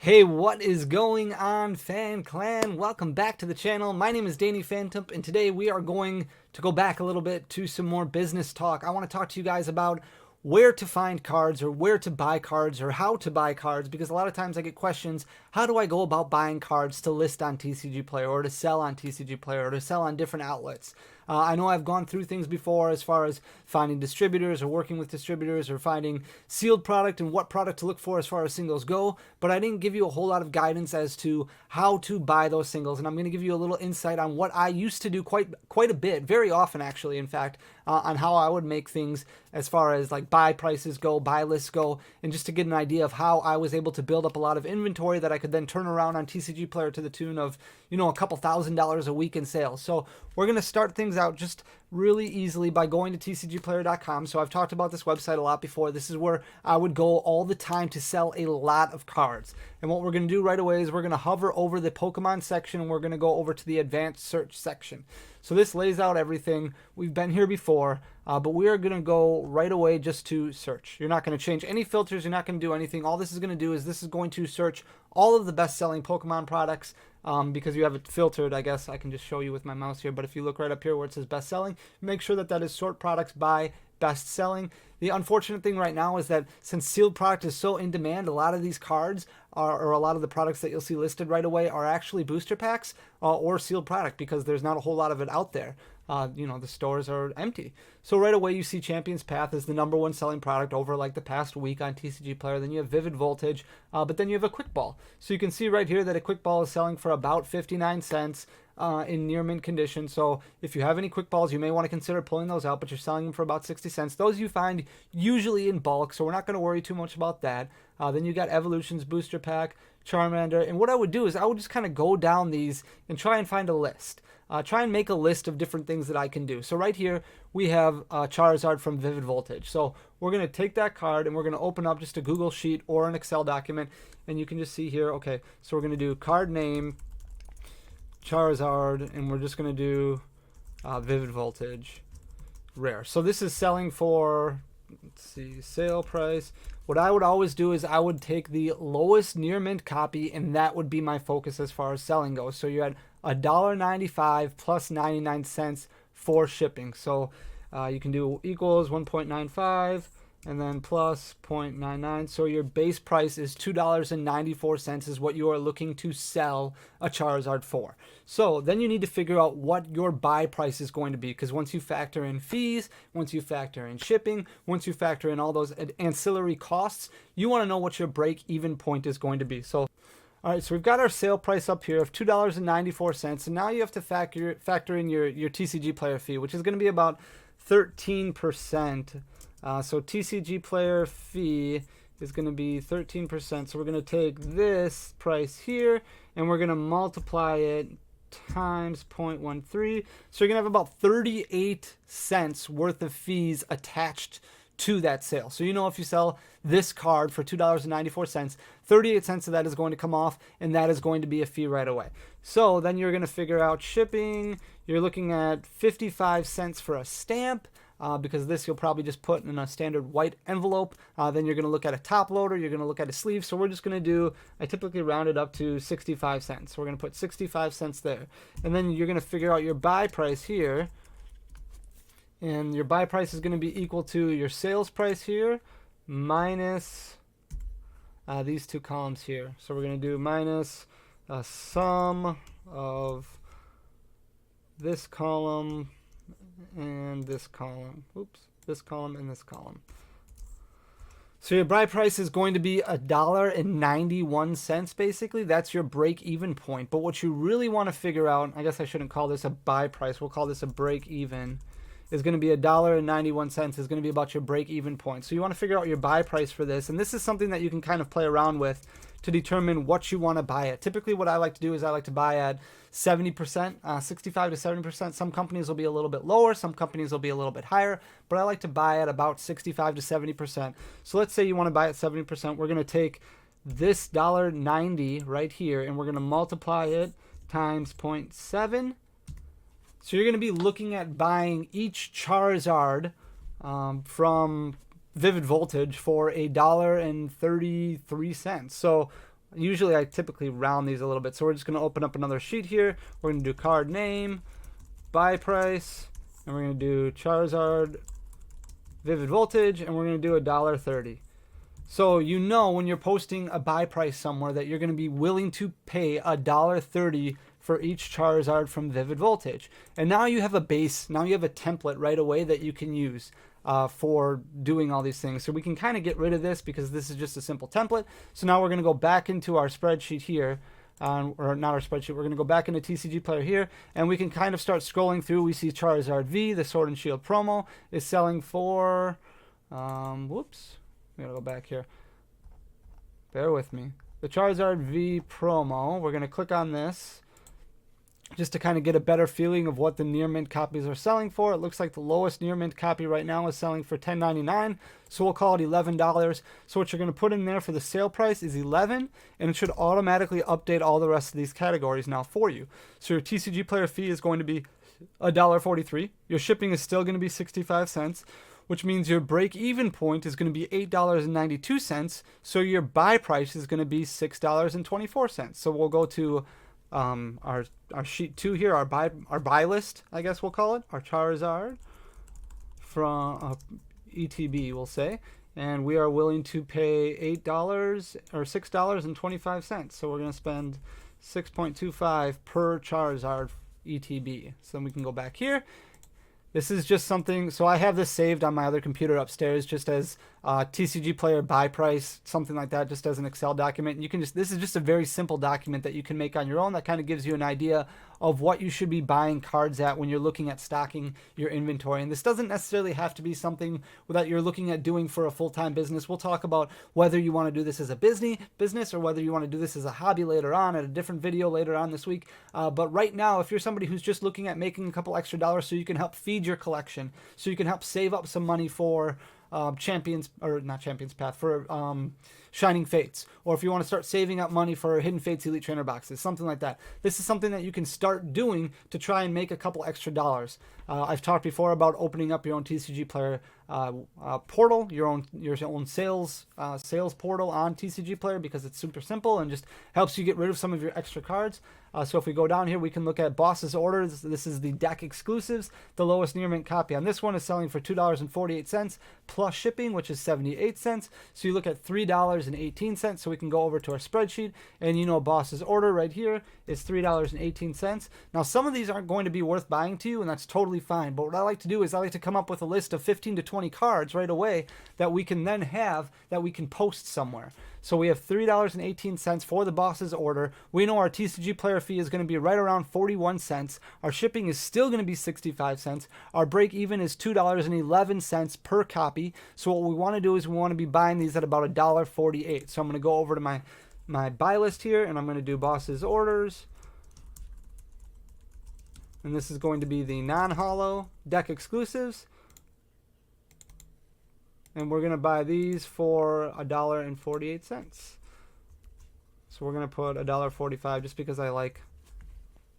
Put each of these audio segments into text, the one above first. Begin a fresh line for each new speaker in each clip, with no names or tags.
Hey, what is going on, Fan Clan? Welcome back to the channel. My name is Danny Phantom, and today we are going to go back a little bit to some more business talk. I want to talk to you guys about where to find cards or where to buy cards or how to buy cards, because a lot of times I get questions, how do I go about buying cards to list on TCG Player or to sell on TCG Player or to sell on different outlets? I know I've gone through things before as far as finding distributors or working with distributors or finding sealed product and what product to look for as far as singles go, but I didn't give you a whole lot of guidance as to how to buy those singles, and I'm going to give you a little insight on what I used to do quite a bit, very often actually, in fact, on how I would make things as far as like buy prices go, buy lists go, and just to get an idea of how I was able to build up a lot of inventory that I could then turn around on TCG Player to the tune of, a couple $1,000s a week in sales. So we're going to start things out just really easily by going to tcgplayer.com. So I've talked about this website a lot before. This is where I would go all the time to sell a lot of cards. And what we're going to do right away is we're going to hover over the Pokemon section and we're going to go over to the advanced search section. So this lays out everything. We've been here before, but we are going to go right away just to search. You're not going to change any filters. You're not going to do anything. All this is going to do is this is going to search all of the best-selling Pokemon products. Because you have it filtered, I guess I can just show you with my mouse here, but if you look right up here where it says best selling, make sure that that is sort products by best selling. The unfortunate thing right now is that since sealed product is so in demand, a lot of these cards or a lot of the products that you'll see listed right away are actually booster packs or sealed product because there's not a whole lot of it out there. The stores are empty. So right away you see Champion's Path is the #1 selling product over like the past week on TCG Player. Then you have Vivid Voltage, but then you have a Quick Ball. So you can see right here that a Quick Ball is selling for about 59 cents in near mint condition. So if you have any Quick Balls, you may want to consider pulling those out, but you're selling them for about 60 cents. Those you find usually in bulk, so we're not going to worry too much about that. Then you got Evolution's Booster Pack, Charmander, and what I would do is I would just kind of go down these and try and find a list. Try and make a list of different things that I can do. So right here, we have Charizard from Vivid Voltage. So we're going to take that card and we're going to open up just a Google Sheet or an Excel document. And you can just see here, okay, so we're going to do card name, Charizard, and we're just going to do Vivid Voltage, rare. So this is selling for, let's see, sale price. What I would always do is I would take the lowest near mint copy, and that would be my focus as far as selling goes. So you had $1.95 plus 99 cents for shipping. So you can do equals 1.95 and then plus 0.99. So your base price is $2.94 is what you are looking to sell a Charizard for. So then you need to figure out what your buy price is going to be, because once you factor in fees, once you factor in shipping, once you factor in all those ancillary costs, you want to know what your break-even point is going to be. So all right, so we've got our sale price up here of $2.94, and now you have to factor in your TCG Player fee, which is going to be about 13%. So TCG Player fee is going to be 13%. So we're going to take this price here, and we're going to multiply it times 0.13. So you're going to have about 38 cents worth of fees attached to that sale. So if you sell this card for $2.94, 38 cents of that is going to come off, and that is going to be a fee right away. So then you're going to figure out shipping. You're looking at 55 cents for a stamp, because this you'll probably just put in a standard white envelope. Then you're going to look at a top loader. You're going to look at a sleeve. So we're just going to do, I typically round it up to 65 cents. So we're going to put 65 cents there. And then you're going to figure out your buy price here. And your buy price is going to be equal to your sales price here minus these two columns here. So we're going to do minus a sum of this column and this column. Oops, this column and this column. So your buy price is going to be $1.91 basically. That's your break-even point. But what you really want to figure out, I guess I shouldn't call this a buy price. We'll call this a break-even. Is going to be $1.91 is going to be about your break-even point. So you want to figure out your buy price for this, and this is something that you can kind of play around with to determine what you want to buy at. Typically what I like to do is I like to buy at 70%, 65 to 70%. Some companies will be a little bit lower, some companies will be a little bit higher, but I like to buy at about 65 to 70%. So let's say you want to buy at 70%. We're going to take this $1.90 right here, and we're going to multiply it times 0.7. So you're going to be looking at buying each Charizard from Vivid Voltage for $1.33. So Usually I typically round these a little bit. So we're just going to open up another sheet here. We're going to do card name, buy price, and we're going to do Charizard Vivid Voltage, and we're going to do $1.30. So you know when you're posting a buy price somewhere that you're going to be willing to pay $1.30 for each Charizard from Vivid Voltage. And now you have a base, now you have a template right away that you can use for doing all these things. So we can kind of get rid of this because this is just a simple template. So now we're going to go back into our spreadsheet here. Or not our spreadsheet, we're going to go back into TCG Player here, and we can kind of start scrolling through. We see Charizard V, the Sword and Shield promo, is selling for, whoops, we gotta go back here. Bear with me. The Charizard V promo, we're going to click on this just to kind of get a better feeling of what the near mint copies are selling for. It looks like the lowest near mint copy right now is selling for $10.99, so we'll call it $11. So what you're going to put in there for the sale price is $11, and it should automatically update all the rest of these categories now for you. So your TCG Player fee is going to be $1.43. Your shipping is still going to be 65 cents, which means your break-even point is going to be $8.92, so your buy price is going to be $6.24. So we'll go to our sheet 2 here, our buy list, I guess we'll call it, our Charizard from ETB, we'll say, and we are willing to pay $8 or $6.25. So we're going to spend 6.25 per Charizard ETB. So then we can go back here. This is just something, so I have this saved on my other computer upstairs just as TCG Player buy price, something like that, just as an Excel document. And you can just, this is just a very simple document that you can make on your own that kind of gives you an idea of what you should be buying cards at when you're looking at stocking your inventory. And this doesn't necessarily have to be something that you're looking at doing for a full-time business. We'll talk about whether you want to do this as a business or whether you want to do this as a hobby later on at a different video later on this week. But right now, if you're somebody who's just looking at making a couple extra dollars so you can help feed your collection, so you can help save up some money for Champions, or not Champions Path, for Shining Fates, or if you want to start saving up money for Hidden Fates Elite Trainer boxes, something like that. This is something that you can start doing to try and make a couple extra dollars. I've talked before about opening up your own TCG Player portal, your own sales portal on TCG Player, because it's super simple and just helps you get rid of some of your extra cards. So if we go down here, we can look at Boss's Orders. This is the deck exclusives. The lowest near mint copy on this one is selling for $2.48 plus shipping, which is 78 cents. So you look at $3.18. So we can go over to our spreadsheet, and you know Boss's Order right here is $3.18. Now some of these aren't going to be worth buying to you, and that's totally fine. But what I like to do is I like to come up with a list of 15 to 20 cards right away that we can then have that we can post somewhere. So we have $3.18 for the Boss's Order. We know our TCG Player fee is going to be right around 41 cents. Our shipping is still going to be 65 cents. Our break even is $2.11 per copy. So what we want to do is we want to be buying these at about $1.48. So I'm going to go over to my buy list here, and I'm going to do Boss's Orders. And this is going to be the non-holo deck exclusives. And we're going to buy these for $1.48. So we're going to put $1.45 just because I like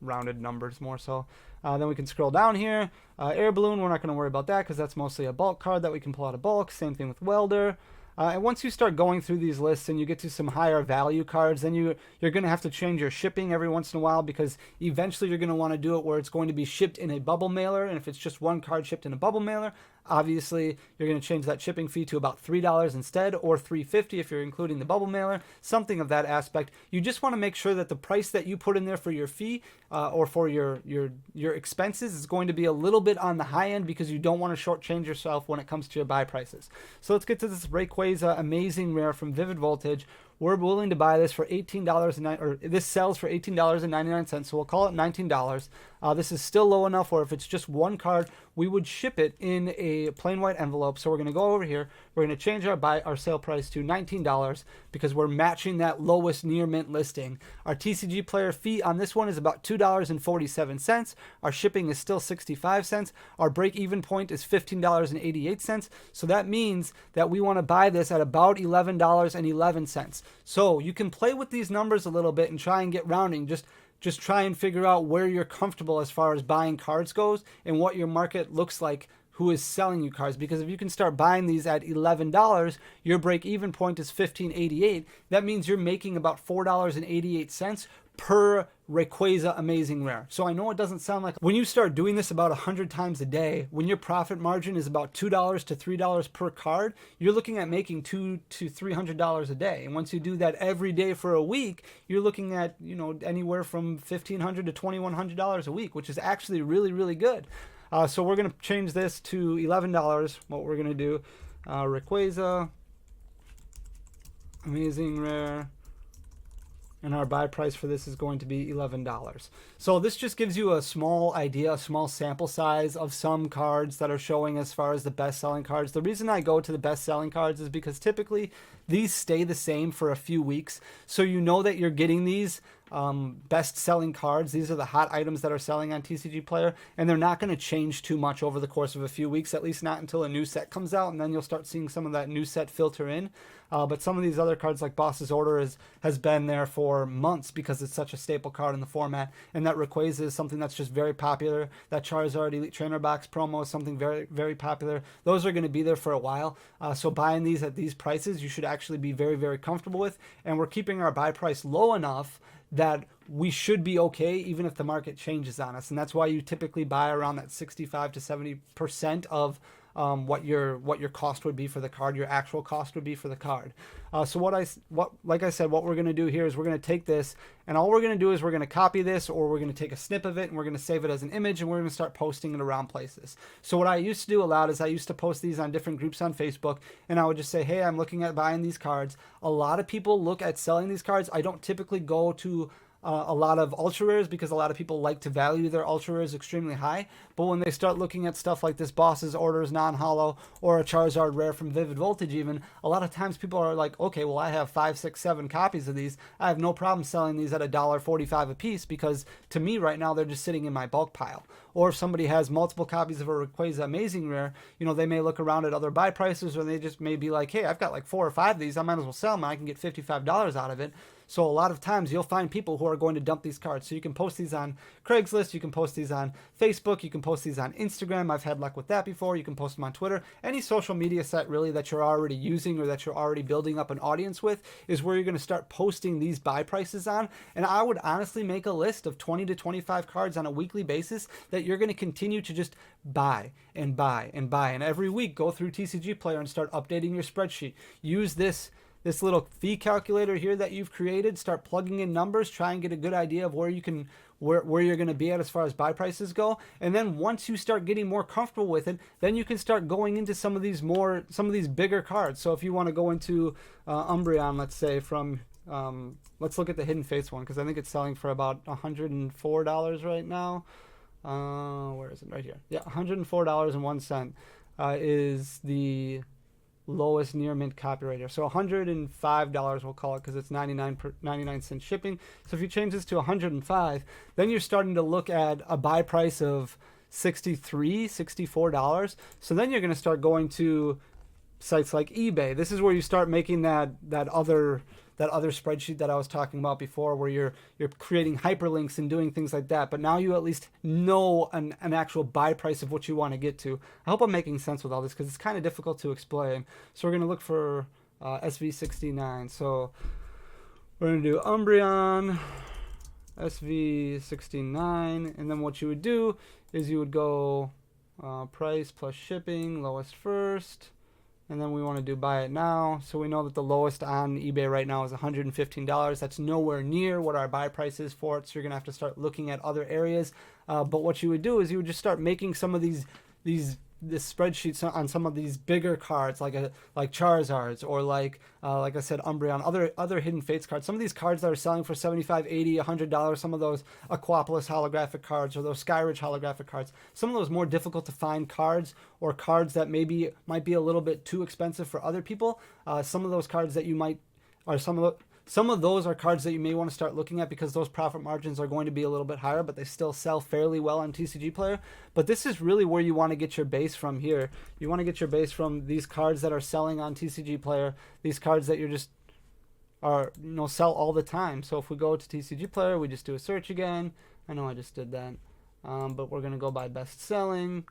rounded numbers more so. Then we can scroll down here. Air Balloon, we're not going to worry about that because that's mostly a bulk card that we can pull out of bulk. Same thing with Welder. And once you start going through these lists and you get to some higher value cards, then you're going to have to change your shipping every once in a while, because eventually you're going to want to do it where it's going to be shipped in a bubble mailer. And if it's just one card shipped in a bubble mailer, obviously you're going to change that shipping fee to about $3 instead, or $3.50 if you're including the bubble mailer, something of that aspect. You just want to make sure that the price that you put in there for your fee or for your expenses is going to be a little bit on the high end, because you don't want to shortchange yourself when it comes to your buy prices. So let's get to this Rayquaza Amazing Rare from Vivid Voltage. We're willing to buy this for this sells for $18.99, so we'll call it $19. This is still low enough where if it's just one card, we would ship it in a plain white envelope. So we're going to go over here. We're going to change our sale price to $19 because we're matching that lowest near mint listing. Our TCG Player fee on this one is about $2.47. Our shipping is still 65 cents. Our break-even point is $15.88. So that means that we want to buy this at about $11.11. So you can play with these numbers a little bit and try and get rounding. Just try and figure out where you're comfortable as far as buying cards goes and what your market looks like who is selling you cards, because if you can start buying these at $11, your break even point is $15.88. That means you're making about $4.88 per Rayquaza Amazing Rare. So I know it doesn't sound like, when you start doing this about 100 times a day, when your profit margin is about $2 to $3 per card, you're looking at making $200 to $300 a day. And once you do that every day for a week, you're looking at, you know, anywhere from $1,500 to $2,100 a week, which is actually really, really good. So we're going to change this to $11. What we're going to do, Rayquaza Amazing Rare, and our buy price for this is going to be $11. So this just gives you a small idea, a small sample size of some cards that are showing as far as the best selling cards. The reason I go to the best selling cards is because typically these stay the same for a few weeks. So you know that you're getting these best selling cards. These are the hot items that are selling on TCG Player, and they're not going to change too much over the course of a few weeks, at least not until a new set comes out, and then you'll start seeing some of that new set filter in. But some of these other cards like Boss's Order has been there for months because it's such a staple card in the format, and that Rayquaza is something that's just very popular. That Charizard Elite Trainer Box promo is something very, very popular. Those are going to be there for a while. So buying these at these prices, you should actually be very, very comfortable with, and we're keeping our buy price low enough that we should be okay even if the market changes on us. And that's why you typically buy around that 65 to 70% of what your cost would be for the card, your actual cost would be for the card. So like I said, what we're going to do here is we're going to take this, and all we're going to do is we're going to copy this, or we're going to take a snip of it and we're going to save it as an image, and we're going to start posting it around places. So what I used to do a lot is I used to post these on different groups on Facebook, and I would just say, hey, I'm looking at buying these cards. A lot of people look at selling these cards. I don't typically go to a lot of ultra rares because a lot of people like to value their ultra rares extremely high. But when they start looking at stuff like this Boss's Orders non-hollow or a Charizard rare from Vivid Voltage even, a lot of times people are like, okay, well, I have 5, 6, 7 copies of these. I have no problem selling these at $1.45 a piece, because to me right now they're just sitting in my bulk pile. Or if somebody has multiple copies of a Rayquaza Amazing Rare, you know, they may look around at other buy prices, or they just may be like, hey, I've got like 4 or 5 of these, I might as well sell them, I can get $55 out of it. So a lot of times you'll find people who are going to dump these cards. So you can post these on Craigslist, you can post these on Facebook, you can post these on Instagram. I've had luck with that before. You can post them on Twitter. Any social media site really that you're already using or that you're already building up an audience with is where you're going to start posting these buy prices on. And I would honestly make a list of 20 to 25 cards on a weekly basis that you're going to continue to just buy and buy and buy. And every week go through TCG Player and start updating your spreadsheet. Use this little fee calculator here that you've created. Start plugging in numbers, try and get a good idea of where you can where you're going to be at as far as buy prices go. And then once you start getting more comfortable with it, then you can start going into some of these bigger cards. So if you want to go into Umbreon, let's say, from let's look at the Hidden Fates one, because I think it's selling for about $104 right now. Where is it? Right here. Yeah, $104.01 is the lowest near mint copyright. So $105 we'll call it, because it's 99 cent shipping. So if you change this to 105, then you're starting to look at a buy price of $64. So then you're going to start going to sites like eBay. This is where you start making that other spreadsheet that I was talking about before, where you're creating hyperlinks and doing things like that. But now you at least know an actual buy price of what you want to get to. I hope I'm making sense with all this, because it's kind of difficult to explain. So we're going to look for SV69. So we're going to do Umbreon SV69, and then what you would do is you would go price plus shipping, lowest first. And then we want to do buy it now. So we know that the lowest on eBay right now is $115. That's nowhere near what our buy price is for it. So you're going to have to start looking at other areas. But what you would do is you would just start making some of these spreadsheets on some of these bigger cards, like Charizards, or like I said, Umbreon, other Hidden Fates cards. Some of these cards that are selling for $75, $80, $100. Some of those Aquapolis holographic cards, or those Skyridge holographic cards. Some of those more difficult to find cards, or cards that might be a little bit too expensive for other people. Some of those cards that you might, or some of those are cards that you may want to start looking at, because those profit margins are going to be a little bit higher, but they still sell fairly well on TCG Player. But this is really where you want to get your base from here. You want to get your base from these cards that are selling on TCG Player, these cards that sell all the time. So if we go to TCG Player, we just do a search again. I know I just did that. But we're going to go by best selling.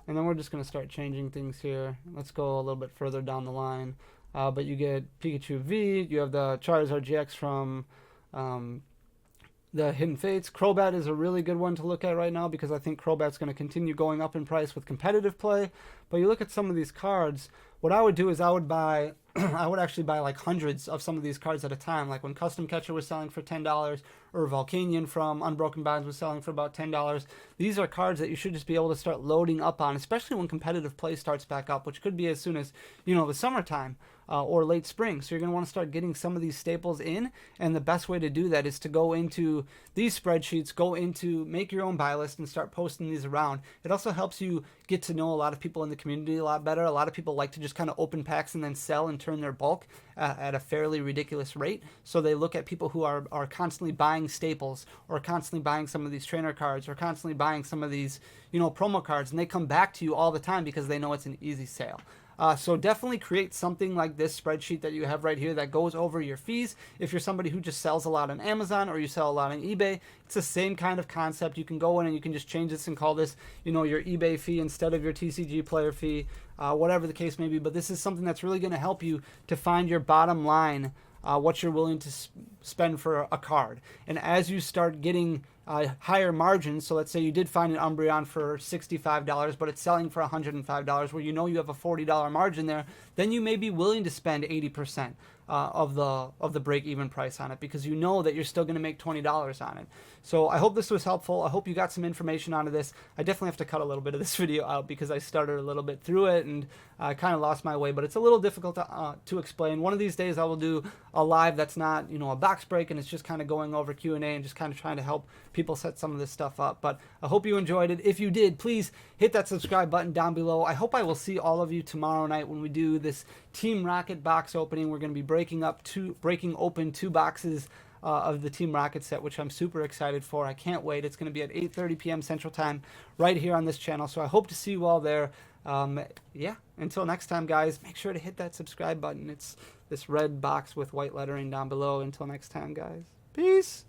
And then we're just going to start changing things here. Let's go a little bit further down the line. But you get Pikachu V, you have the Charizard GX from the Hidden Fates. Crobat is a really good one to look at right now because I think Crobat's going to continue going up in price with competitive play. But you look at some of these cards, what I would do is I would buy, I would actually buy like hundreds of some of these cards at a time. Like when Custom Catcher was selling for $10 or Volcanion from Unbroken Bonds was selling for about $10. These are cards that you should just be able to start loading up on, especially when competitive play starts back up, which could be as soon as, the summertime. Or late spring. So you're going to want to start getting some of these staples in, and the best way to do that is to go into these spreadsheets, go into make your own buy list and start posting these around. It also helps you get to know a lot of people in the community a lot better. A lot of people like to just kind of open packs and then sell and turn their bulk at a fairly ridiculous rate. So they look at people who are constantly buying staples or constantly buying some of these trainer cards or constantly buying some of these, promo cards, and they come back to you all the time because they know it's an easy sale. So definitely create something like this spreadsheet that you have right here that goes over your fees. If you're somebody who just sells a lot on Amazon or you sell a lot on eBay, it's the same kind of concept. You can go in and you can just change this and call this, your eBay fee instead of your TCG player fee, whatever the case may be. But this is something that's really going to help you to find your bottom line, what you're willing to spend for a card. And as you start getting higher margins, so let's say you did find an Umbreon for $65, but it's selling for $105, where you have a $40 margin there, then you may be willing to spend 80% of the break-even price on it because you know that you're still going to make $20 on it. So I hope this was helpful. I hope you got some information out of this. I definitely have to cut a little bit of this video out because I started a little bit through it and I kind of lost my way, but it's a little difficult to explain. One of these days I will do a live that's not, a box break, and it's just kind of going over Q&A and just kind of trying to help people set some of this stuff up. But I hope you enjoyed it. If you did, please hit that subscribe button down below. I hope I will see all of you tomorrow night when we do this Team Rocket box opening. We're going to be breaking open 2 boxes of the Team Rocket set, which I'm super excited for. I can't wait. It's going to be at 8:30 p.m. Central Time right here on this channel. So I hope to see you all there. Until next time, guys, make sure to hit that subscribe button. It's this red box with white lettering down below. Until next time, guys. Peace.